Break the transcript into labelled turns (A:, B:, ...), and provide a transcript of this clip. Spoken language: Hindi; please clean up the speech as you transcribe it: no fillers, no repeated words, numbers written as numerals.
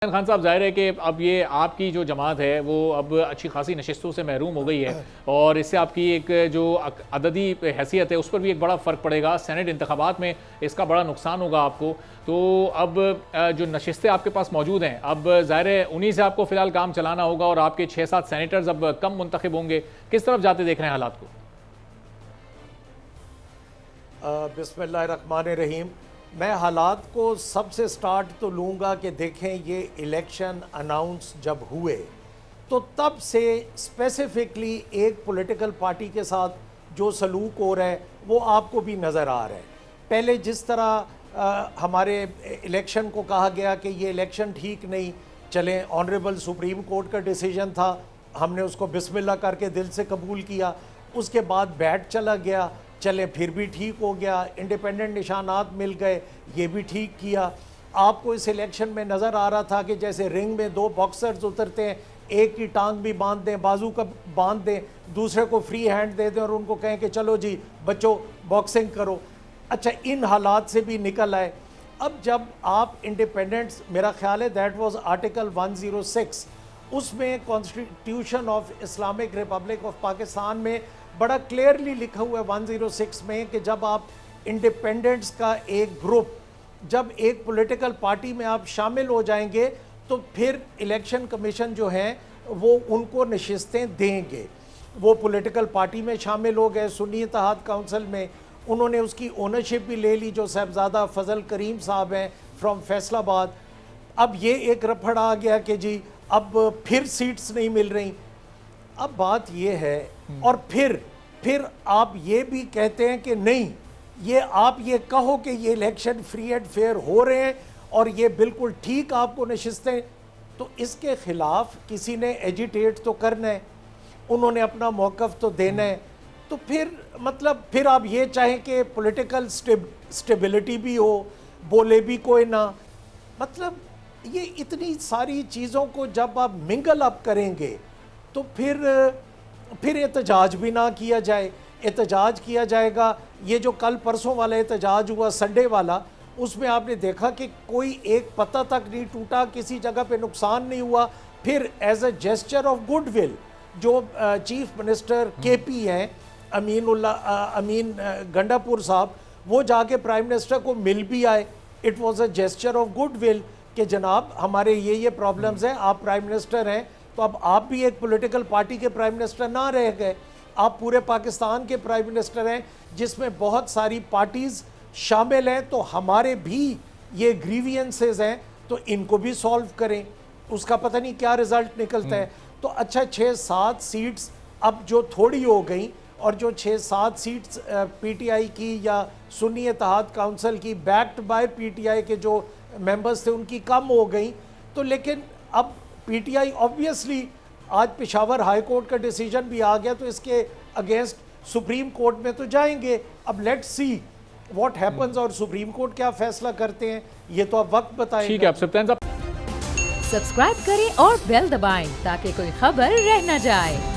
A: खान साहब, जाहिर है कि अब ये आपकी जो जमात है वो अब अच्छी खासी नशिस्तों से महरूम हो गई है और इससे आपकी एक जो अददी हैसियत है उस पर भी एक बड़ा फ़र्क पड़ेगा। सेनेट इंतखाबात में इसका बड़ा नुकसान होगा आपको। तो अब जो नशिस्तें आपके पास मौजूद हैं, अब जाहिर है उन्हीं से आपको फ़िलहाल काम चलाना होगा और आपके 6-7 सेनेटर्स अब कम मुंतखब होंगे। किस तरफ जाते देख रहे हैं हालात को?
B: बिस्मिल्लाहिर्रहमानिर्रहीम। मैं हालात को सबसे स्टार्ट तो लूँगा कि देखें, ये इलेक्शन अनाउंस जब हुए तो तब से स्पेसिफिकली एक पॉलिटिकल पार्टी के साथ जो सलूक हो रहा है वो आपको भी नज़र आ रहा है। पहले जिस तरह हमारे इलेक्शन को कहा गया कि ये इलेक्शन ठीक नहीं चले, ऑनरेबल सुप्रीम कोर्ट का डिसीजन था, हमने उसको बिस्मिल्लाह करके दिल से कबूल किया। उसके बाद बैट चला गया, चले फिर भी ठीक हो गया, इंडिपेंडेंट निशानात मिल गए, ये भी ठीक किया। आपको इस इलेक्शन में नज़र आ रहा था कि जैसे रिंग में दो बॉक्सर्स उतरते हैं, एक की टांग भी बांध दें, बाजू का बांध दें, दूसरे को फ्री हैंड दे दें और उनको कहें कि चलो जी बच्चों बॉक्सिंग करो। अच्छा, इन हालात से भी निकल आए। अब जब आप इंडिपेंडेंट्स, मेरा ख्याल है दैट वाज आर्टिकल 106, उसमें constitution of Islamic Republic of Pakistan में बड़ा क्लियरली लिखा हुआ है 106 में कि जब आप इंडिपेंडेंट्स का एक ग्रुप, जब एक पॉलिटिकल पार्टी में आप शामिल हो जाएंगे तो फिर इलेक्शन कमीशन जो है वो उनको नशिस्तें देंगे। वो पॉलिटिकल पार्टी में शामिल हो गए, सुन्नी इत्तेहाद काउंसिल में, उन्होंने उसकी ओनरशिप भी ले ली, जो साहबजादा फजल करीम साहब हैं फ्रॉम फैसलाबाद। अब ये एक रफड़ आ गया कि जी अब फिर सीट्स नहीं मिल रही। अब बात ये है, और फिर आप ये भी कहते हैं कि नहीं, ये आप ये कहो कि ये इलेक्शन फ्री एंड फेयर हो रहे हैं और ये बिल्कुल ठीक आपको नशिस्तें, तो इसके खिलाफ किसी ने एजिटेट तो करना है, उन्होंने अपना मौक़िफ़ तो देना है। तो फिर मतलब फिर आप ये चाहें कि पॉलिटिकल स्टेबिलिटी भी हो, बोले भी कोई ना, मतलब ये इतनी सारी चीज़ों को जब आप मिंगल अप करेंगे तो फिर एहतजाज भी ना किया जाए। एहतजाज किया जाएगा, ये जो कल परसों वाला एहतजाज हुआ संडे वाला, उसमें आपने देखा कि कोई एक पत्ता तक नहीं टूटा, किसी जगह पे नुकसान नहीं हुआ। फिर as a gesture of goodwill जो चीफ मिनिस्टर केपी हैं अमीन गंडापुर साहब, वो जाके प्राइम मिनिस्टर को मिल भी आए। It was a gesture of goodwill कि जनाब हमारे ये प्रॉब्लम्स हैं, आप प्राइम मिनिस्टर हैं, तो अब आप भी एक पॉलिटिकल पार्टी के प्राइम मिनिस्टर ना रह गए, आप पूरे पाकिस्तान के प्राइम मिनिस्टर हैं जिसमें बहुत सारी पार्टीज़ शामिल हैं, तो हमारे भी ये ग्रीवियंसेस हैं तो इनको भी सॉल्व करें। उसका पता नहीं क्या रिज़ल्ट निकलता है। तो अच्छा, 6-7 सीट्स अब जो थोड़ी हो गई, और जो 6-7 सीट्स पीटीआई की या सुन्नी इत्तेहाद काउंसिल की बैक्ड बाय पीटीआई के जो मेंबर्स थे उनकी कम हो गई। तो लेकिन अब पीटीआई ऑब्वियसली, आज पेशावर हाई कोर्ट का डिसीजन भी आ गया तो इसके अगेंस्ट सुप्रीम कोर्ट में तो जाएंगे। अब लेट्स सी व्हाट हैपेंस और सुप्रीम कोर्ट क्या फैसला करते हैं, ये तो अब वक्त बताएगा।
A: ठीक है, आप सब्सक्राइब
C: करें और बेल दबाएं ताकि कोई खबर रह न जाए।